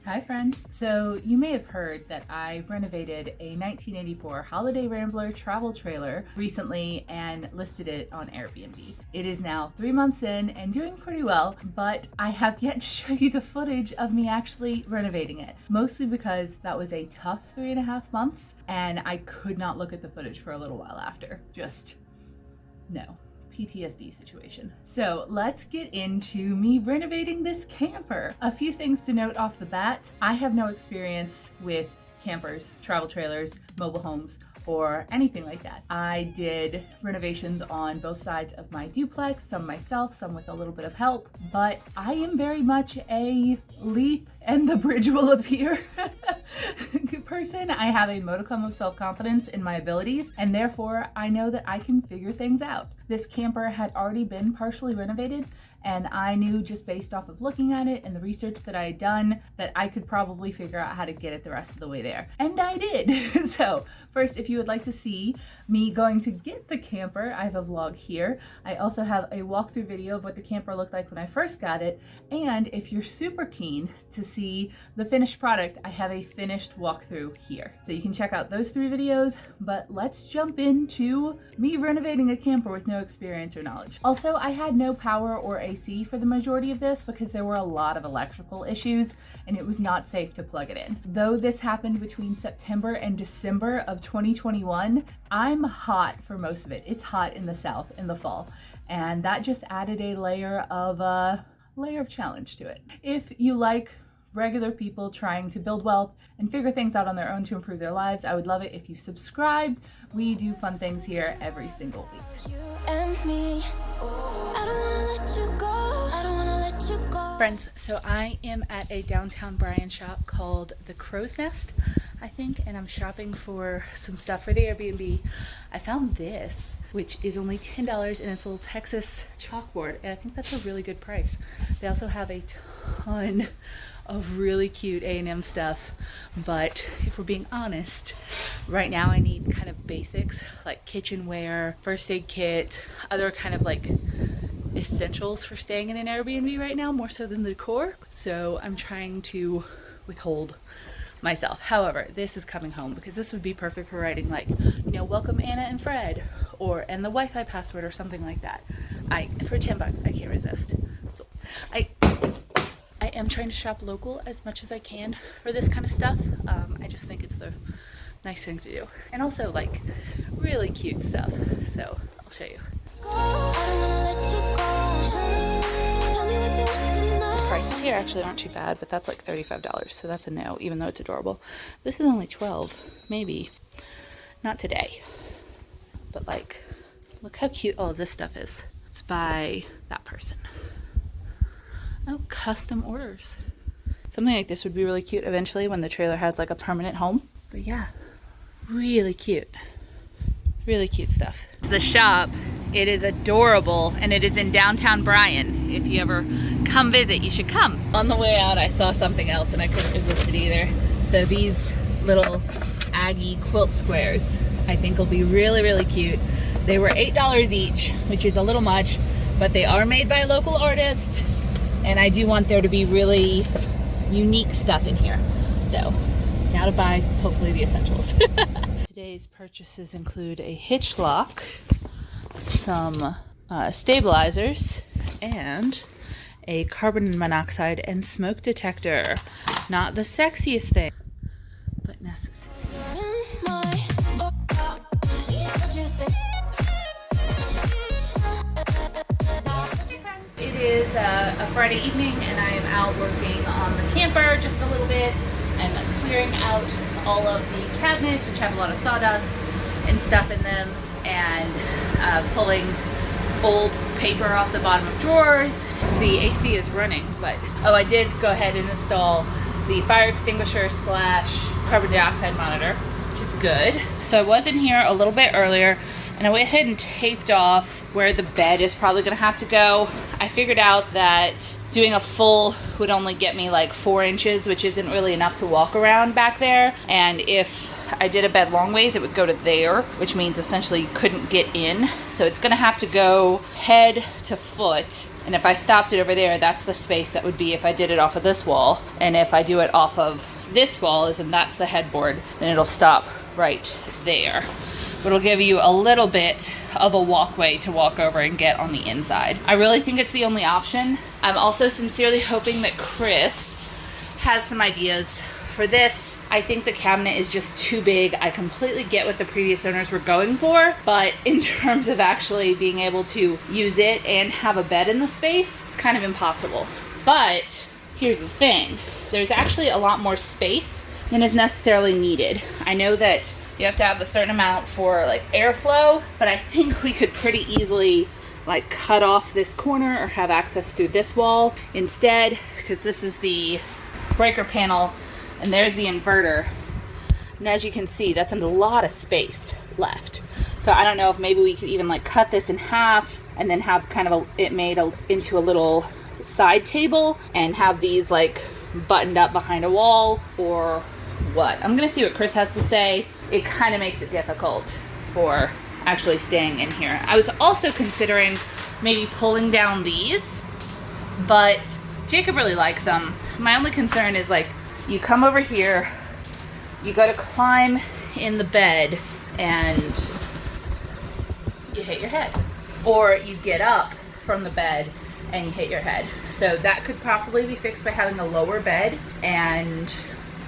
Hi friends. So you may have heard that I renovated a 1984 Holiday Rambler travel trailer recently and listed it on Airbnb. It is now 3 months in and doing pretty well, but I have yet to show you the footage of me actually renovating it. Mostly because that was a tough 3.5 months and I could not look at the footage for a little while after. Just no. PTSD situation. So let's get into me renovating this camper. A few things to note off the bat. I have no experience with campers, travel trailers, mobile homes, or anything like that. I did renovations on both sides of my duplex, some myself, some with a little bit of help, but I am very much a leap and the bridge will appear person. I have a modicum of self-confidence in my abilities, and therefore I know that I can figure things out. This camper had already been partially renovated, and I knew just based off of looking at it and the research that I had done that I could probably figure out how to get it the rest of the way there. And I did. So first, if you would like to see me going to get the camper, I have a vlog here. I also have a walkthrough video of what the camper looked like when I first got it. And if you're super keen to see the finished product, I have a finished walkthrough here. So you can check out those 3 videos, but let's jump into me renovating a camper with no experience or knowledge. Also, I had no power or AC for the majority of this because there were a lot of electrical issues and it was not safe to plug it in. Though this happened between September and December of 2021, I'm hot for most of it. It's hot in the south in the fall, and that just added a layer of challenge to it. If you like regular people trying to build wealth and figure things out on their own to improve their lives, I would love it if you subscribed. We do fun things here every single week. You and me. I don't wanna let you go. I don't wanna let you go. Friends, so I am at a downtown Bryan shop called the Crow's Nest, I think, and I'm shopping for some stuff for the Airbnb. I found this, which is only $10 and it's a little Texas chalkboard, and I think that's a really good price. They also have a ton of really cute A&M stuff, but if we're being honest, right now I need kind of basics like kitchenware, first aid kit, other kind of like essentials for staying in an Airbnb right now, more so than the decor. So I'm trying to withhold myself. However, this is coming home because this would be perfect for writing like, you know, welcome Anna and Fred, or and the Wi-Fi password or something like that. For $10, I can't resist. So I am trying to shop local as much as I can for this kind of stuff. I just think it's the nice thing to do, and also like really cute stuff. So I'll show you. The prices here actually aren't too bad, but that's like $35, so that's a no, even though it's adorable. This is only $12, maybe. Not today. But like, look how cute all of this stuff is. It's by that person. Oh, custom orders. Something like this would be really cute eventually when the trailer has like a permanent home. But yeah, really cute. Really cute stuff. The shop, it is adorable, and it is in downtown Bryan. If you ever come visit, you should come. On the way out, I saw something else and I couldn't resist it either. So these little Aggie quilt squares, I think will be really, really cute. They were $8 each, which is a little much, but they are made by a local artist, and I do want there to be really unique stuff in here. So now to buy, hopefully, the essentials. Today's purchases include a hitch lock, some stabilizers, and a carbon monoxide and smoke detector. Not the sexiest thing, but necessary. It is a Friday evening and I am out working on the camper just a little bit and clearing out all of the cabinets, which have a lot of sawdust and stuff in them, and pulling old paper off the bottom of drawers. The AC is running, but I did go ahead and install the fire extinguisher / carbon dioxide monitor, which is good. So I was in here a little bit earlier and I went ahead and taped off where the bed is probably gonna have to go. I figured out that doing a full would only get me like 4 inches, which isn't really enough to walk around back there. And if I did a bed long ways, it would go to there, which means essentially you couldn't get in. So it's gonna have to go head to foot. And if I stopped it over there, that's the space that would be if I did it off of this wall. And if I do it off of this wall, and that's the headboard, then it'll stop right there. But it'll give you a little bit of a walkway to walk over and get on the inside. I really think it's the only option. I'm also sincerely hoping that Chris has some ideas for this. I think the cabinet is just too big. I completely get what the previous owners were going for, but in terms of actually being able to use it and have a bed in the space, kind of impossible. But here's the thing. There's actually a lot more space than is necessarily needed. I know that you have to have a certain amount for like airflow, but I think we could pretty easily like cut off this corner or have access through this wall instead, because this is the breaker panel and there's the inverter. And as you can see, that's a lot of space left. So I don't know if maybe we could even like cut this in half and then have kind of it made into a little side table and have these like buttoned up behind a wall or what. I'm gonna see what Chris has to say. It kind of makes it difficult for actually staying in here. I was also considering maybe pulling down these, but Jacob really likes them. My only concern is like you come over here, you go to climb in the bed and you hit your head, or you get up from the bed and you hit your head. So that could possibly be fixed by having a lower bed and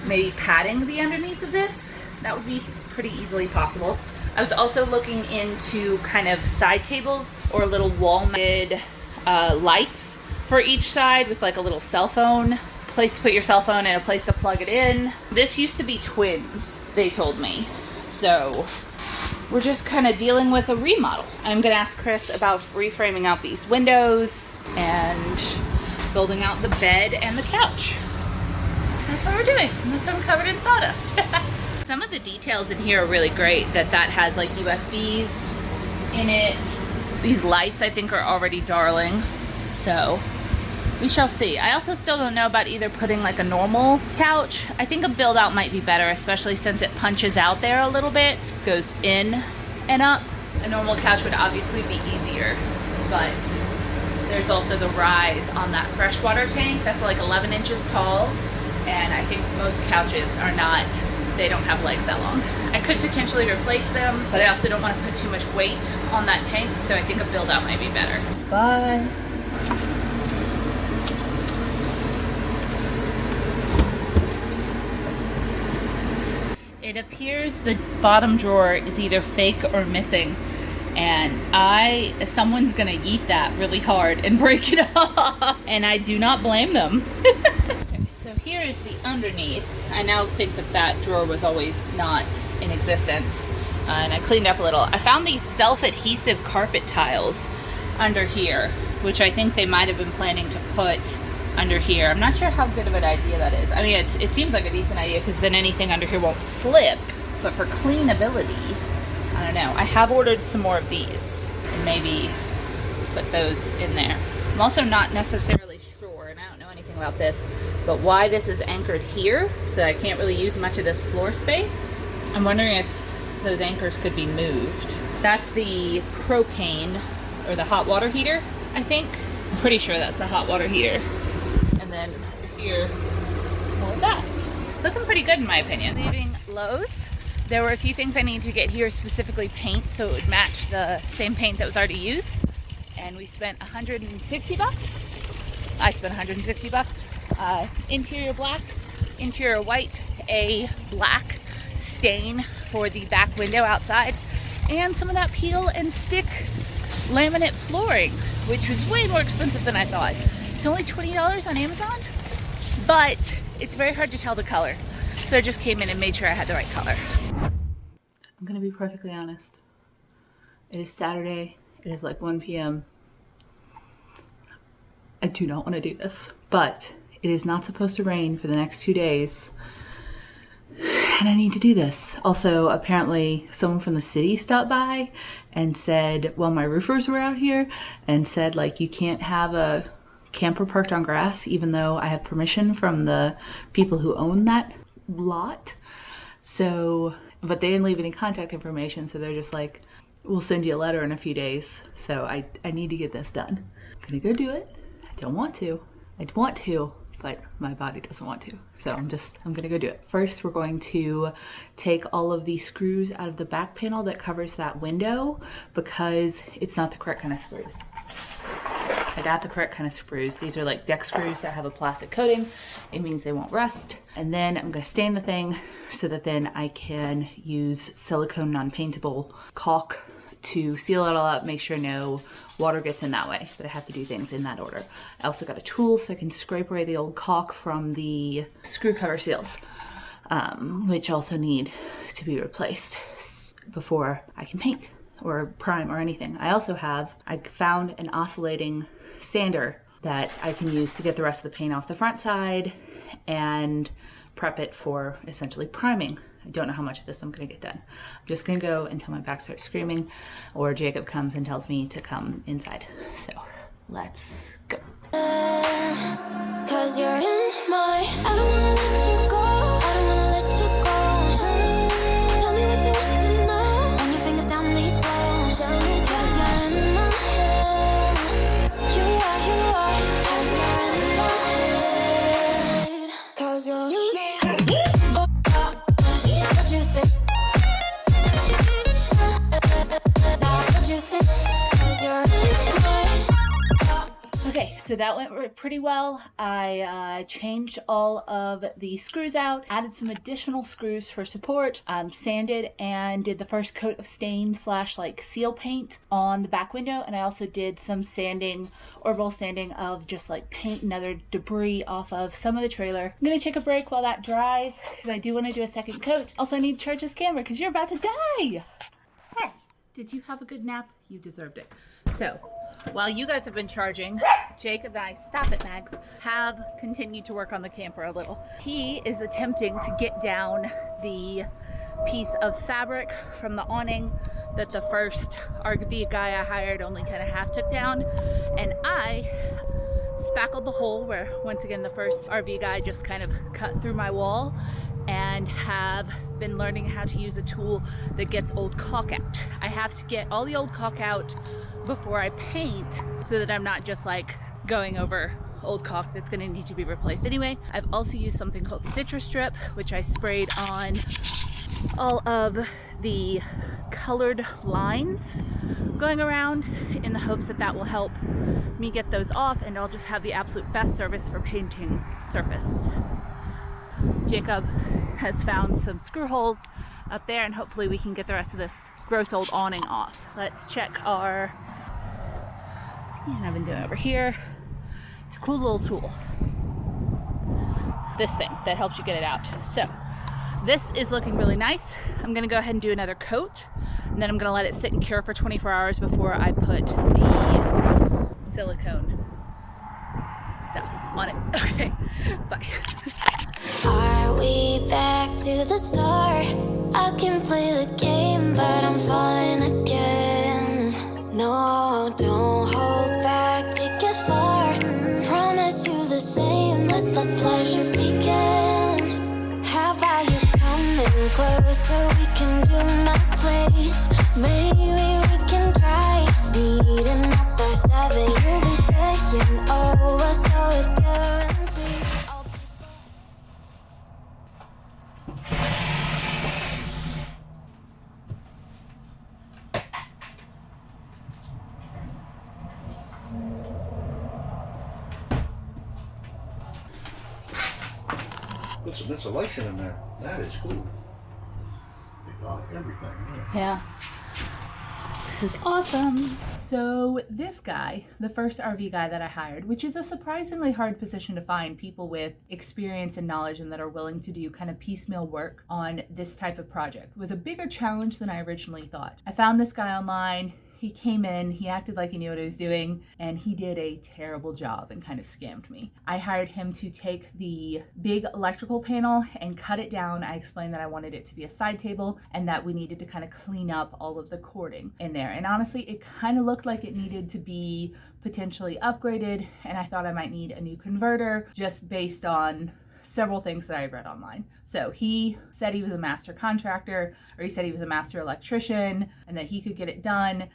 maybe padding the underneath of this. That would be pretty easily possible. I was also looking into kind of side tables or little wall-mounted lights for each side with like a little cell phone, place to put your cell phone and a place to plug it in. This used to be twins, they told me. So we're just kind of dealing with a remodel. I'm gonna ask Chris about reframing out these windows and building out the bed and the couch. That's what we're doing. And that's why I'm covered in sawdust. Some of the details in here are really great. That has like USBs in it. These lights I think are already darling. So we shall see. I also still don't know about either putting like a normal couch. I think a build out might be better, especially since it punches out there a little bit, goes in and up. A normal couch would obviously be easier, but there's also the rise on that freshwater tank that's like 11 inches tall. And I think most couches are not, they don't have legs that long. I could potentially replace them, but I also don't want to put too much weight on that tank, so I think a build out might be better. Bye. It appears the bottom drawer is either fake or missing, and someone's gonna yeet that really hard and break it off, and I do not blame them. Okay, so here is the underneath. I now think that drawer was always not in existence, and I cleaned up a little. I found these self-adhesive carpet tiles under here, which I think they might have been planning to put under here. I'm not sure how good of an idea that is. I mean, it seems like a decent idea because then anything under here won't slip, but for cleanability, I don't know. I have ordered some more of these and maybe put those in there. I'm also not necessarily sure, and I don't know anything about this, but why this is anchored here, so I can't really use much of this floor space. I'm wondering if those anchors could be moved. That's the propane or the hot water heater, I think. I'm pretty sure that's the hot water heater. And then here is more of that. It's looking pretty good in my opinion. Leaving Lowe's, there were a few things I needed to get here, specifically paint, so it would match the same paint that was already used. And we spent 160 bucks. I spent 160 bucks. Interior black, interior white, a black stain for the back window outside, and some of that peel and stick laminate flooring, which was way more expensive than I thought. It's only $20 on Amazon, but it's very hard to tell the color. So I just came in and made sure I had the right color. I'm gonna be perfectly honest. It is Saturday, it is like 1 p.m. I do not want to do this, but it is not supposed to rain for the next 2 days. And I need to do this. Also, apparently someone from the city stopped by and said, well, my roofers were out here and said like, you can't have a camper parked on grass, even though I have permission from the people who own that lot. So, but they didn't leave any contact information. So they're just like, will send you a letter in a few days. So I need to get this done. I'm gonna go do it. I don't want to. I'd want to, but my body doesn't want to. So I'm gonna go do it. First, we're going to take all of the screws out of the back panel that covers that window because it's not the correct kind of screws. I got the correct kind of screws. These are like deck screws that have a plastic coating. It means they won't rust. And then I'm gonna stain the thing so that then I can use silicone non-paintable caulk to seal it all up, make sure no water gets in that way. But I have to do things in that order. I also got a tool so I can scrape away the old caulk from the screw cover seals, which also need to be replaced before I can paint or prime or anything. I found an oscillating sander that I can use to get the rest of the paint off the front side and prep it for essentially priming. I don't know how much of this I'm gonna get done. I'm just gonna go until my back starts screaming or Jacob comes and tells me to come inside. So let's go. 'Cause you're in my, I don't wanna let you go. I don't wanna let you go. Tell me what you want to know. Run your fingers down me slow. 'Cause you're in my head. You are. 'Cause you're in my head. 'Cause you're in my head. What you think? What you think? 'Cause you're in my head. Okay, so that went pretty well. I changed all of the screws out, added some additional screws for support, sanded and did the first coat of stain / like seal paint on the back window. And I also did some sanding, orbital sanding of just like paint and other debris off of some of the trailer. I'm gonna take a break while that dries because I do want to do a second coat. Also, I need to charge this camera because you're about to die. Hey, did you have a good nap? You deserved it. So, while you guys have been charging, Jacob and I, stop it Mags, have continued to work on the camper a little. He is attempting to get down the piece of fabric from the awning that the first RV guy I hired only kind of half took down. And I spackled the hole where, once again, the first RV guy just kind of cut through my wall, and have been learning how to use a tool that gets old caulk out. I have to get all the old caulk out before I paint so that I'm not just like going over old caulk that's going to need to be replaced anyway. I've also used something called citrus strip, which I sprayed on all of the colored lines going around in the hopes that that will help me get those off, and I'll just have the absolute best service for painting surface. Jacob has found some screw holes up there, and hopefully we can get the rest of this gross old awning off. Let's check our, what I've been doing over here. It's a cool little tool. This thing that helps you get it out. So this is looking really nice. I'm gonna go ahead and do another coat, and then I'm gonna let it sit and cure for 24 hours before I put the silicone stuff on it. Okay, bye. Are we back to the start? I can play the game, but I'm falling again. No, don't hold back, take it far. Promise you the same, let the pleasure begin. How about you coming closer, we can do my place. Maybe we can try meeting up by 7. You'll be saying over, so it's guaranteed. Put some insulation in there. That is cool. They thought of everything. Yeah. This is awesome. So this guy, the first RV guy that I hired, which is a surprisingly hard position to find, people with experience and knowledge and that are willing to do kind of piecemeal work on this type of project, was a bigger challenge than I originally thought. I found this guy online. He came in, he acted like he knew what he was doing, and he did a terrible job and kind of scammed me. I hired him to take the big electrical panel and cut it down. I explained that I wanted it to be a side table and that we needed to kind of clean up all of the cording in there. And honestly, it kind of looked like it needed to be potentially upgraded, and I thought I might need a new converter just based on several things that I read online. So he said he was a master contractor, or he said he was a master electrician, and that he could get it done.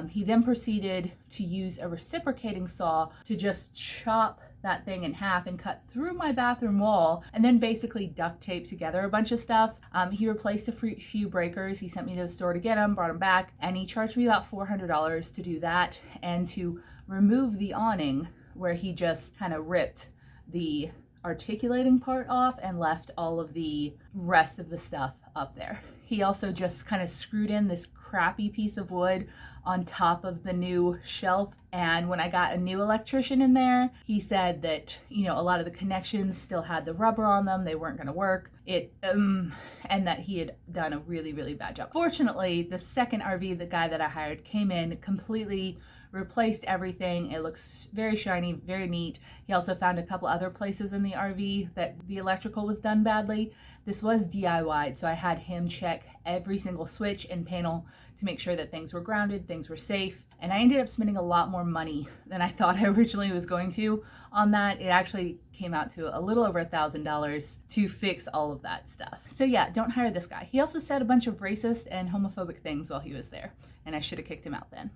He then proceeded to use a reciprocating saw to just chop that thing in half and cut through my bathroom wall, and then basically duct tape together a bunch of stuff. He replaced a few breakers. He sent me to the store to get them, brought them back, and he charged me about $400 to do that and to remove the awning, where he just kind of ripped the articulating part off and left all of the rest of the stuff up there. He also just kind of screwed in this crappy piece of wood on top of the new shelf. And when I got a new electrician in there, he said that, you know, a lot of the connections still had the rubber on them. They weren't going to work. And that he had done a really, really bad job. Fortunately, the second RV, the guy that I hired, came in, completely replaced everything. It looks very shiny, very neat. He also found a couple other places in the RV that the electrical was done badly. This was DIY'd, so I had him check every single switch and panel to make sure that things were grounded, things were safe. And I ended up spending a lot more money than I thought I originally was going to on that. It actually came out to a little over $1,000 to fix all of that stuff. So yeah, don't hire this guy. He also said a bunch of racist and homophobic things while he was there, and I should have kicked him out then.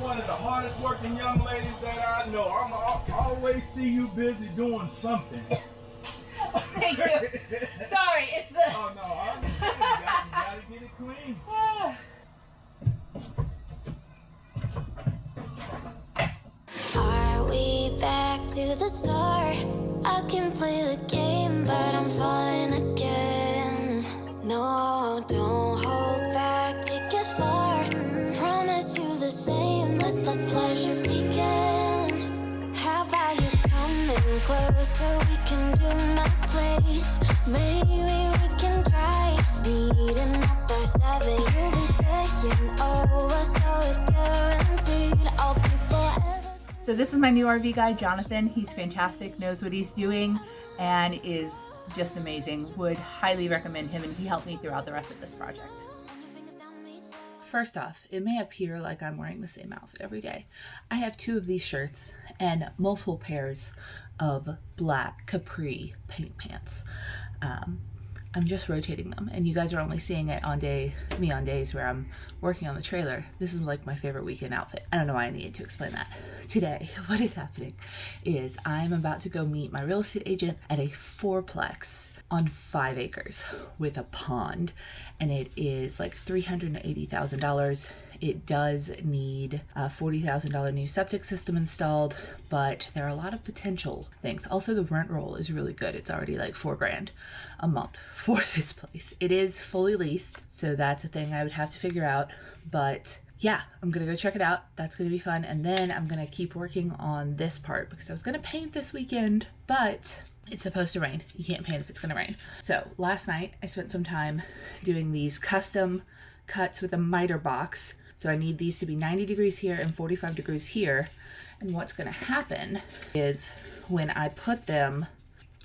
One of the hardest working young ladies that I know. I always see you busy doing something. Thank you. Sorry, it's the... Oh no, I understand. You gotta get it clean. Are we back to the start? I can play the game, but I'm falling again. No, don't hold back, take it far. Promise you the same, let the pleasure begin. How about you coming closer? We can do my place. Maybe we can try meeting up by 7. You'll be saying over, so it's guaranteed I'll be forever. So this is my new RV guy, Jonathan. He's fantastic, knows what he's doing, and is just amazing. Would highly recommend him, and he helped me throughout the rest of this project. First off, it may appear like I'm wearing the same outfit every day. I have 2 of these shirts and multiple pairs of black capri paint pants. I'm just rotating them, and you guys are only seeing it on days where I'm working on the trailer. This is like my favorite weekend outfit. I don't know why I needed to explain that. Today, what is happening is I'm about to go meet my real estate agent at a 4-plex on 5 acres with a pond, and it is like $380,000. It does need a $40,000 new septic system installed, but there are a lot of potential things. Also, the rent roll is really good. It's already like $4 grand a month for this place. It is fully leased, so that's a thing I would have to figure out, but yeah, I'm gonna go check it out. That's gonna be fun. And then I'm gonna keep working on this part because I was gonna paint this weekend, but it's supposed to rain. You can't paint if it's gonna rain. So last night I spent some time doing these custom cuts with a miter box. So I need these to be 90 degrees here and 45 degrees here. And what's gonna happen is when I put them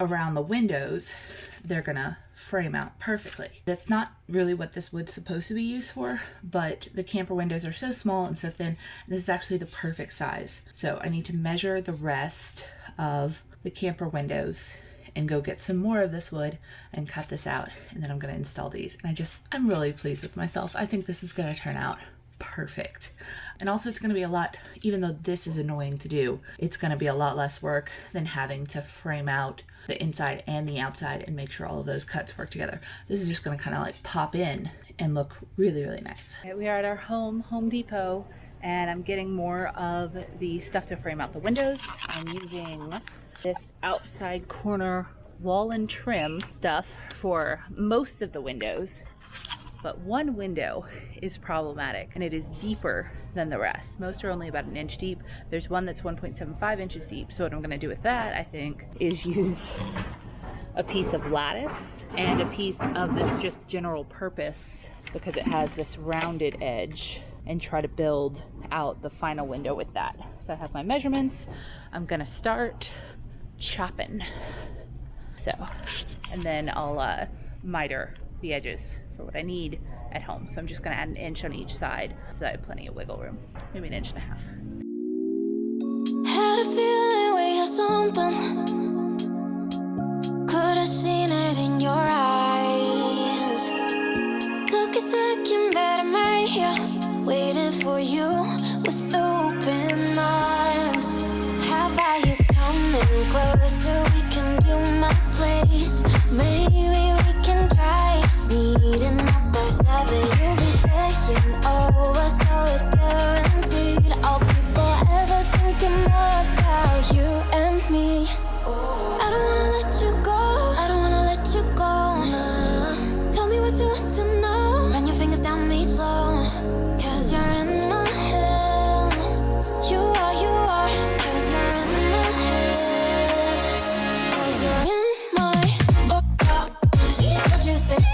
around the windows, they're gonna frame out perfectly. That's not really what this wood's supposed to be used for, but the camper windows are so small and so thin, and this is actually the perfect size. So I need to measure the rest of the camper windows and go get some more of this wood and cut this out, and then I'm gonna install these. And I'm really pleased with myself. I think this is gonna turn out perfect. And also it's going to be a lot, even though this is annoying to do, it's going to be a lot less work than having to frame out the inside and the outside and make sure all of those cuts work together. This is just going to kind of like pop in and look really, really nice. We are at our Home Depot, and I'm getting more of the stuff to frame out the windows. I'm using this outside corner wall and trim stuff for most of the windows. But one window is problematic, and it is deeper than the rest. Most are only about 1 inch deep. There's one that's 1.75 inches deep. So what I'm gonna do with that, I think, is use a piece of lattice and a piece of this just general purpose, because it has this rounded edge, and try to build out the final window with that. So I have my measurements. I'm gonna start chopping. So, and then I'll miter the edges for what I need at home. So I'm just gonna add an inch on each side so that I have plenty of wiggle room, maybe 1.5 inches. Had a feeling we had something. Could have seen it in your eyes. Took a second, but I'm right here, waiting for you with open arms. How about you coming closer? We can do my place. Maybe we can try meeting up by 7. You'll be saying over, so it's guaranteed. I'll be forever thinking more about you and me. I don't wanna let you go. I don't wanna let you go. Nah. Tell me what you want to know. Run your fingers down me slow. 'Cause you're in my head. You are. 'Cause you're in my head. 'Cause you're in my. What you think?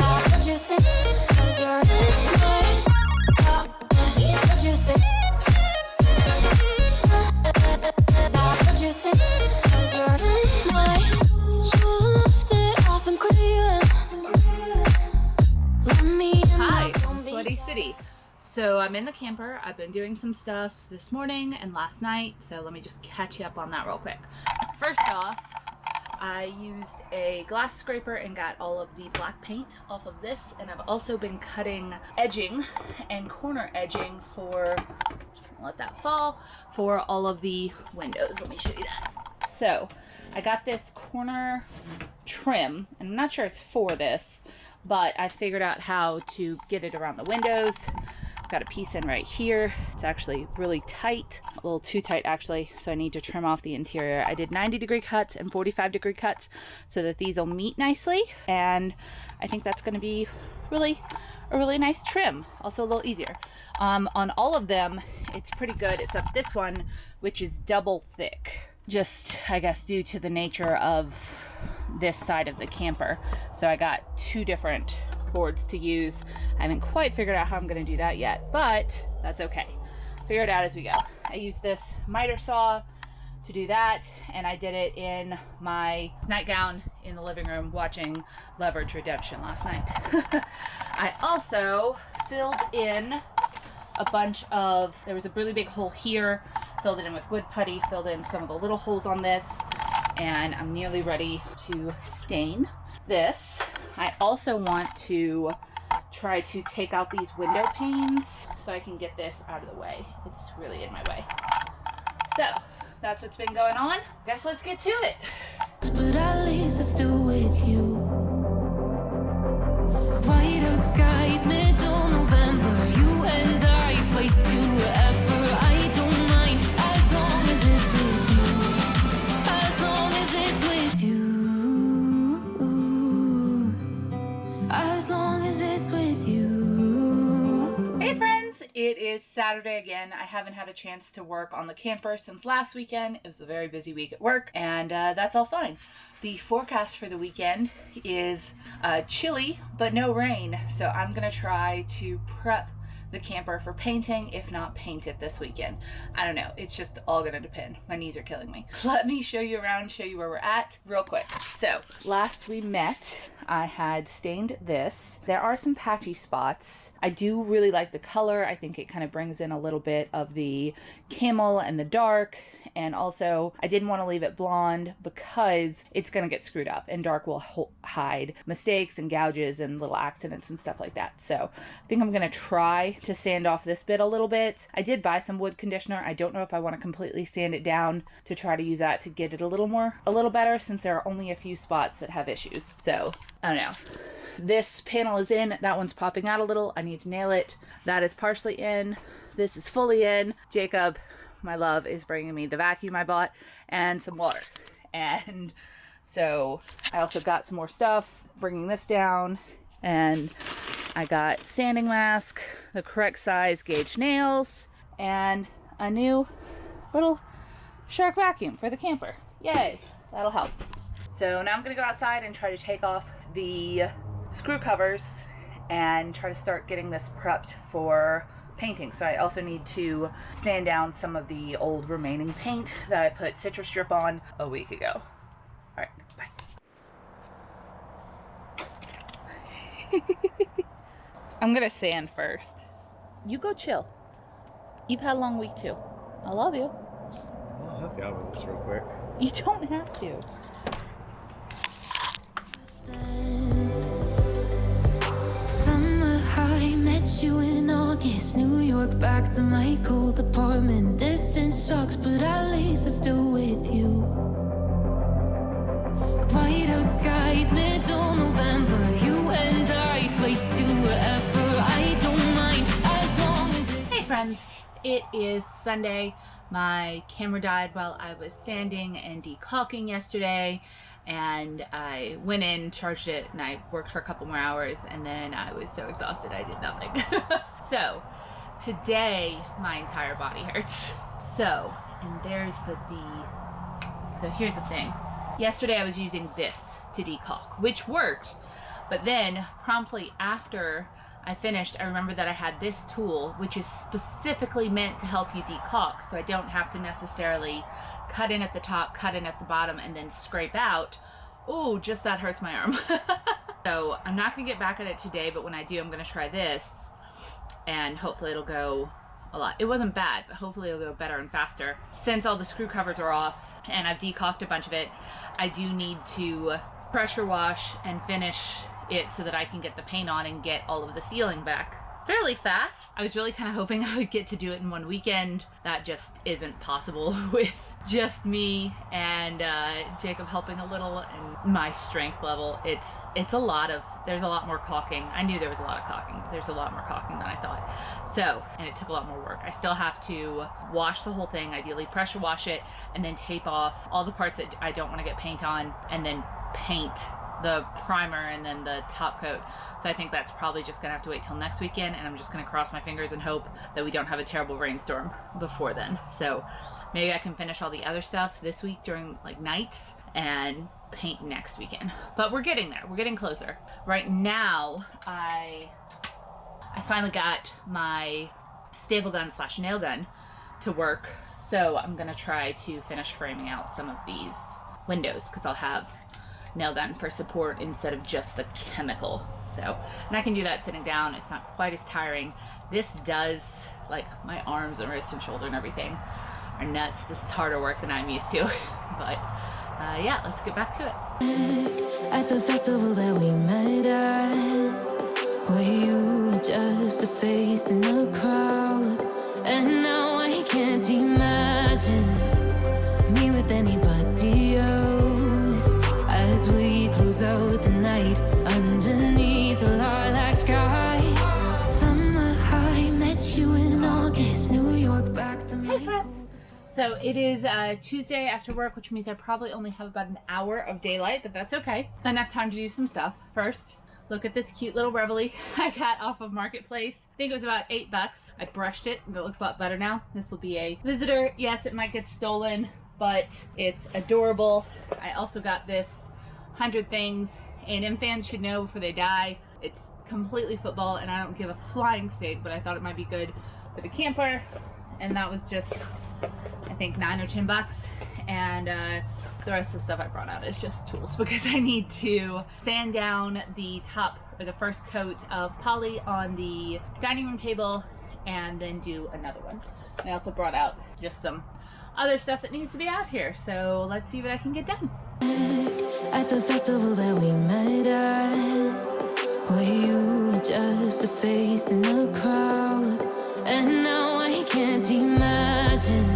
What you think? 'Cause you're in my. What you think? What you think? 'Cause you're in my. You left it off and craving. Let me in. Hi, Don't be Sweaty City. So I'm in the camper. I've been doing some stuff this morning and last night, so let me just catch you up on that real quick. First off, I used a glass scraper and got all of the black paint off of this, and I've also been cutting edging and corner edging for, just gonna let that fall, for all of the windows. Let me show you that. So I got this corner trim, and I'm not sure it's for this, but I figured out how to get it around the windows. Got a piece in right here. It's actually really tight, a little too tight actually, so I need to trim off the interior. I did 90-degree cuts and 45-degree cuts so that these will meet nicely, and I think that's going to be a really nice trim, also a little easier. On all of them, it's pretty good except this one, which is double thick, just I guess due to the nature of this side of the camper. So I got 2 different boards to use. I haven't quite figured out how I'm going to do that yet, but that's okay. Figure it out as we go. I used this miter saw to do that, and I did it in my nightgown in the living room watching Leverage Redemption last night. I also filled in a bunch of, there was a really big hole here, filled it in with wood putty, filled in some of the little holes on this, and I'm nearly ready to stain this. I also want to try to take out these window panes so I can get this out of the way. It's really in my way. So that's what's been going on. Guess let's get to it. but at least I'm still with you. White out skies, middle November. You and I, flights to wherever. I don't mind as long as it's with you. As long as it's with you. As long as it's with you. Hey friends, it is Saturday again. I haven't had a chance to work on the camper since last weekend. It was a very busy week at work, and that's all fine. The forecast for the weekend is chilly, but no rain. So I'm gonna try to prep the camper for painting, if not paint it this weekend. I don't know, it's just all gonna depend. My knees are killing me. Let me show you around, show you where we're at real quick. So last we met, I had stained this. There are some patchy spots. I do really like the color. I think it kind of brings in a little bit of the camel and the dark. And also, I didn't want to leave it blonde because it's going to get screwed up, and dark will hide mistakes and gouges and little accidents and stuff like that. So I think I'm going to try to sand off this bit a little bit. I did buy some wood conditioner. I don't know if I want to completely sand it down to try to use that to get it a little better, since there are only a few spots that have issues. So I don't know. This panel is in. That one's popping out a little. I need to nail it. That is partially in. This is fully in. Jacob, my love, is bringing me the vacuum I bought and some water. And so I also got some more stuff, bringing this down, and I got sanding mask, the correct size gauge nails, and a new little shark vacuum for the camper. Yay, that'll help. So now I'm gonna go outside and try to take off the screw covers and try to start getting this prepped for painting. So I also need to sand down some of the old remaining paint that I put citrus strip on a week ago. All right, bye. I'm gonna sand first. You go chill. You've had a long week too. I love you. I'll help you out with this real quick. You don't have to. Summer high, met you in August. New York, back to my cold apartment. Distance sucks, but at least I'm still with you. White out skies, middle November. You and I, flights to wherever. I don't mind as long as it's... Hey friends, it is Sunday. My camera died while I was sanding and decaulking yesterday, and I went in, charged it, and I worked for a couple more hours, and then I was so exhausted I did nothing. So today my entire body hurts. So, and there's the So here's the thing. Yesterday I was using this to decaulk, which worked, but then promptly after I finished, I remembered that I had this tool, which is specifically meant to help you decaulk, so I don't have to necessarily cut in at the top, cut in at the bottom, and then scrape out. Oh, just that hurts my arm. So I'm not gonna get back at it today, but when I do, I'm gonna try this, and hopefully it'll go a lot. It wasn't bad, but hopefully it'll go better and faster. Since all the screw covers are off, and I've decaulked a bunch of it, I do need to pressure wash and finish it so that I can get the paint on and get all of the sealing back fairly fast. I was really kind of hoping I would get to do it in one weekend. That just isn't possible with just me and Jacob helping a little and my strength level. It's a lot of, there's a lot more caulking. I knew there was a lot of caulking, but there's a lot more caulking than I thought. So, and it took a lot more work. I still have to wash the whole thing, ideally pressure wash it, and then tape off all the parts that I don't want to get paint on, and then paint the primer and then the top coat. So I think that's probably just gonna have to wait till next weekend, and I'm just gonna cross my fingers and hope that we don't have a terrible rainstorm before then. So maybe I can finish all the other stuff this week during like nights and paint next weekend. But we're getting there, we're getting closer. Right now, I finally got my staple gun / nail gun to work. So I'm gonna try to finish framing out some of these windows, because I'll have nail gun for support instead of just the chemical. So, and I can do that sitting down. It's not quite as tiring. This does, like, my arms and wrist and shoulder and everything are nuts. This is harder work than I'm used to. But yeah, let's get back to it. At the festival that we met at, where you were just a face in a crowd, and now I can't imagine me with anybody else. As we close out the night underneath the lilac sky. Summer high, met you in August. New York, back to my... Hey friends! So it is Tuesday after work, which means I probably only have about an hour of daylight, but that's okay. Enough time to do some stuff. First, look at this cute little Reveille I got off of Marketplace. I think it was about $8. I brushed it, and it looks a lot better now. This will be a visitor. Yes, it might get stolen, but it's adorable. I also got this 100 Things A&M fans should know before they die. It's completely football, and I don't give a flying fig, but I thought it might be good for the camper, and that was just, I think, $9 or $10. And the rest of the stuff I brought out is just tools, because I need to sand down the top, or the first coat of poly on the dining room table, and then do another one. I also brought out just some other stuff that needs to be out here, so let's see what I can get done. At the festival that we met at, where you were just a face in a crowd, and now I can't imagine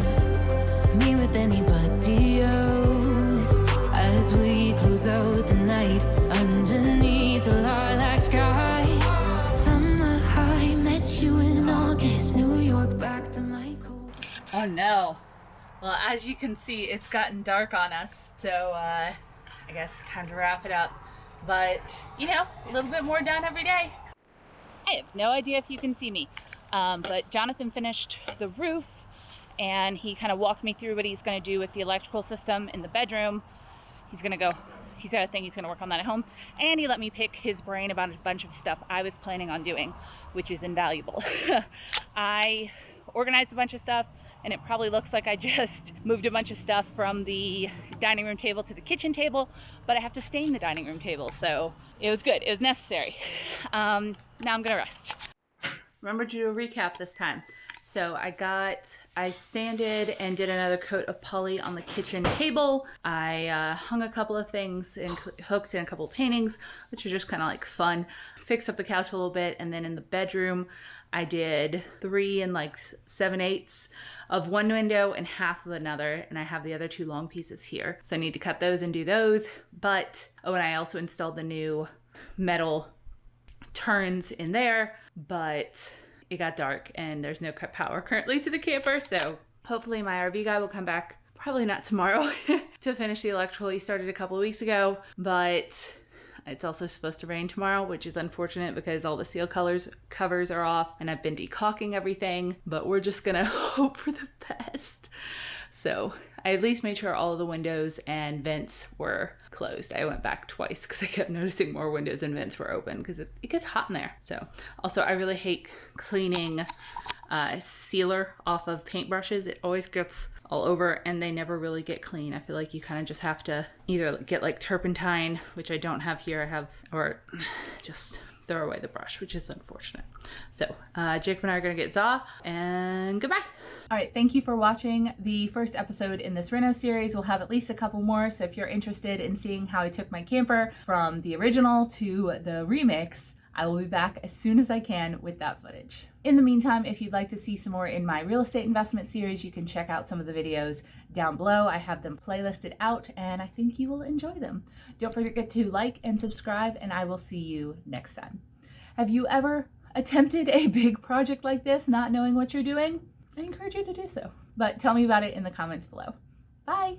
me with anybody else. As we close out the night underneath the lilac sky. Summer high, met you in August. New York, back to my cold... Oh no. Well, as you can see, it's gotten dark on us, so I guess time to wrap it up. But, you know, a little bit more done every day. I have no idea if you can see me, but Jonathan finished the roof, and he kind of walked me through what he's going to do with the electrical system in the bedroom. He's got a thing he's going to work on that at home, and he let me pick his brain about a bunch of stuff I was planning on doing, which is invaluable. I organized a bunch of stuff, and it probably looks like I just moved a bunch of stuff from the dining room table to the kitchen table, but I have to stain the dining room table, so it was good. It was necessary. Now I'm gonna rest. Remember to do a recap this time. So I sanded and did another coat of poly on the kitchen table. I hung a couple of things and hooks and a couple of paintings, which are just kind of like fun. Fixed up the couch a little bit, and then in the bedroom, I did 3 and like 7/8 of one window and half of another, and I have the other 2 long pieces here. So I need to cut those and do those. But, oh, and I also installed the new metal turns in there, but it got dark and there's no power currently to the camper, so hopefully my RV guy will come back, probably not tomorrow, to finish the electrical. He started a couple of weeks ago, but it's also supposed to rain tomorrow, which is unfortunate because all the seal covers are off and I've been decaulking everything, but we're just gonna hope for the best. So I at least made sure all of the windows and vents were closed. I went back twice because I kept noticing more windows and vents were open because it gets hot in there. So also I really hate cleaning sealer off of paintbrushes. It always gets all over and they never really get clean. I feel like you kind of just have to either get like turpentine, which I don't have here, or just throw away the brush, which is unfortunate. So Jacob and I are gonna get Za, and goodbye. All right, thank you for watching the first episode in this reno series. We'll have at least a couple more, so if you're interested in seeing how I took my camper from the original to the remix, I will be back as soon as I can with that footage. In the meantime, if you'd like to see some more in my real estate investment series, you can check out some of the videos down below. I have them playlisted out and I think you will enjoy them. Don't forget to like and subscribe, and I will see you next time. Have you ever attempted a big project like this not knowing what you're doing? I encourage you to do so, but tell me about it in the comments below. Bye.